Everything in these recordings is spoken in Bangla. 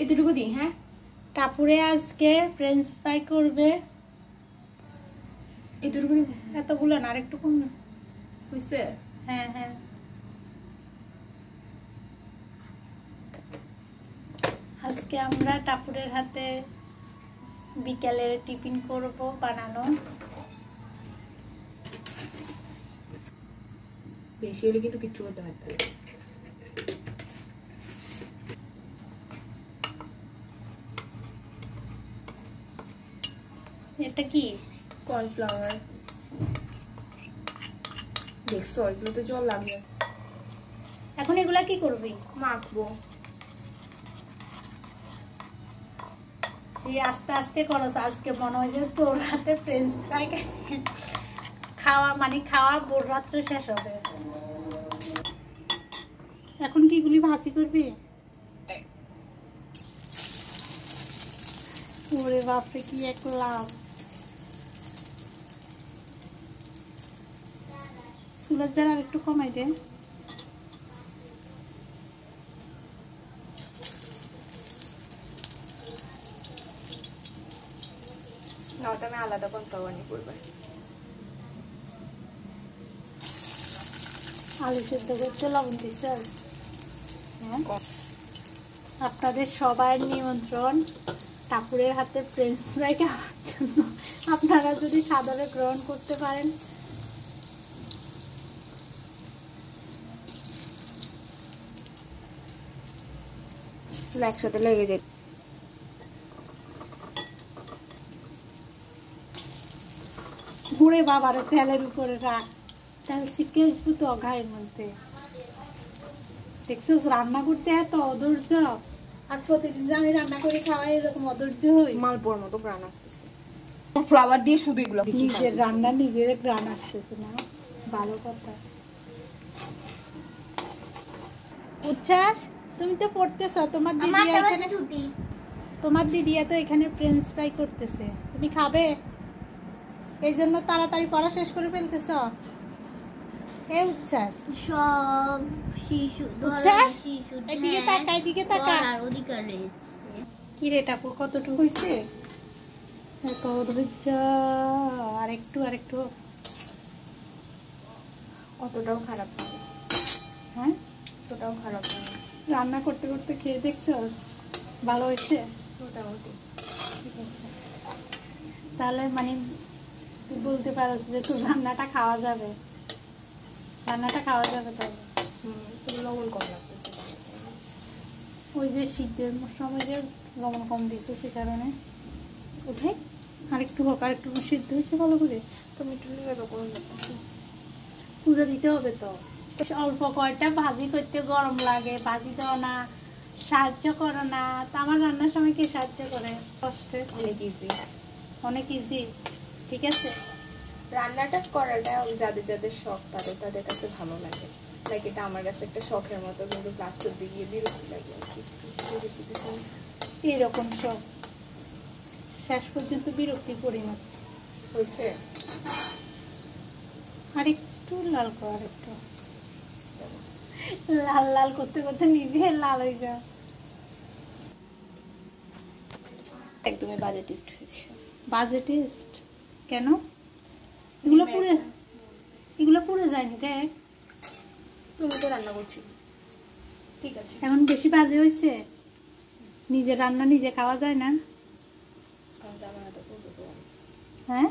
এতটুকু দিই। হ্যাঁ, টাপুরে আজকে ফ্রেঞ্চ ফ্রাই করবে। এতটুকু দিব। এতগুলো না, আরেকটু কম হয়েছে? হ্যাঁ হ্যাঁ। আজকে আমরা টাপুরের হাতে বিকালের টিফিন করব বানানো। বেশি হলে কিন্তু কিচ্ছু করতে পারতে না। এটা কি? কর্নফ্লাওয়ার। দেখছো এগুলোতে জল লাগে। এখন এগুলা কি করবি? মাখবো। যে আস্তে আস্তে করস, আজকে মনে হয় যে তোর হাতে ফ্রেঞ্চ ফ্রাই খাওয়া মানে খাওয়া ভোর রাত্রে শেষ হবে। এখন কি এগুলি ভাজি করবি? ওরে বাপরে, কি এক লাভ! চুলের দ্বারা আর একটু কমাই দে। না, ওটা আমি আলাদা কর্নফ্লাওয়ার নিয়ে করবো। আলু সেদ্ধ করতে লবণ দিতে হবে। হ্যাঁ, আপনাদের সবার নিমন্ত্রণ টাপুরের হাতে ফ্রেঞ্চ ফ্রাই খাওয়ার জন্য। আপনারা যদি সাদরে গ্রহণ করতে পারেন। একসাথে লেগে যায়। ঘুরে বাবার তেলের উপরে রাখ, তেল শিখে তো ঘায়ের মধ্যে। দেখছিস রান্না করতে এত অধৈর্য, আর প্রতিদিন আমি রান্না করে খাওয়াই এরকম অধৈর্য হই। মালপোর মতো গ্রান আসতেছে। ফ্লাওয়ার দিয়ে শুধু এগুলো নিজের রান্না নিজের গ্রান আসতেছে না, ভালো কথা। উচ্ছ্বাস, তুমি তো পড়তেছ, তোমার দিদি তো এখানে ফ্রেঞ্চ ফ্রাই করতেছে, তুমি খাবে? এই জন্য তাড়াতাড়ি পড়া শেষ করে ফেলতেছ। এই উচ্ছ্বাস, সব শিশু উচ্ছ্বাস এদিকে তাকা, এদিকে তাকা। অধিকার রয়েছে। কি রে টাপুর, কতটুকু হয়েছে? এত ধৈর্য, আরেকটু আরেকটু। অতটাও খারাপ না। হ্যাঁ, অতটাও খারাপ না। রান্না করতে করতে খেয়ে দেখছস, ভালো হয়েছে মোটামুটি। ঠিক আছে। তাহলে মানে তুই বলতে পারস যে তোর রান্নাটা খাওয়া যাবে, রান্নাটা খাওয়া যাবে। তাহলে তুমি লবণ কম লাগতেছে। ওই যে শীতের সময় যে লবণ কম দিছে সে কারণে। উঠে আরেকটু হোক, আরেকটু সিদ্ধ হয়েছে ভালো করে। তুমি একটু নিয়ে করুন লাগতেছে। পুজো দিতে হবে তো। অল্প কয়টা ভাজি করতে গরম লাগে, ভাজি দাও না, সাহায্য করো না। তা আমার রান্নার সময় কে সাহায্য করে? কষ্টে অনেক ইজি, অনেক ইজি। ঠিক আছে, রান্নাটা করাটা যাদের যাদের শখ তাদের তাদের কাছে ভালো লাগে। লাইক এটা আমার কাছে একটা শখের মতো, কিন্তু প্লাস্টিক দিয়ে গিয়ে বিরক্তি লাগে আর কি। বেশি কিছু এইরকম সব শেষ পর্যন্ত বিরক্তি করি না। হয়েছে। আর একটু লাল কর, আরেকটু লাল লাল করতে করতে নিজে লাল হয়ে যা। একদমই বাজে টেস্ট হয়েছে। বাজে টেস্ট কেন? এগুলো পুড়ে যায়নি দেখ। তুমি তো রান্না করছি, ঠিক আছে। এখন বেশি বাজে হয়েছে। নিজের রান্না নিজে খাওয়া যায় না। হ্যাঁ,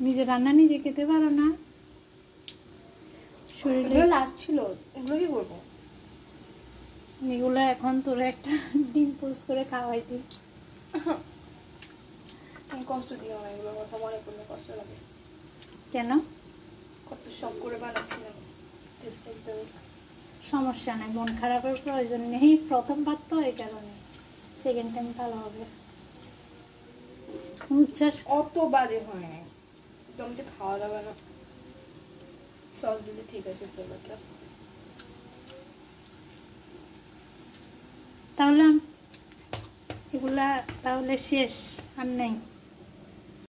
নিজের রান্না নিজে খেতে পারো না। শরীরে লাস্ট ছিল, এগুলো কি করবো? এগুলো এখন তোর একটা ডিম পোস্ট করে খাওয়াই দিই। কষ্ট দিও না, এগুলোর কথা মনে করলে কষ্ট লাগে। কেন? কত শখ করে বানাচ্ছিলাম। সমস্যা নাই, মন খারাপের প্রয়োজন নেই। প্রথমবার তো এই কারণে, সেকেন্ড টাইম ভালো হবে। উচ্ছ্বাস অত বাজে হয় না, একদম যে খাওয়া যাবে না। সস দিলে ঠিক আছে ফ্লেভারটা। তাহলে এগুলা তাহলে শেষ আর নেই।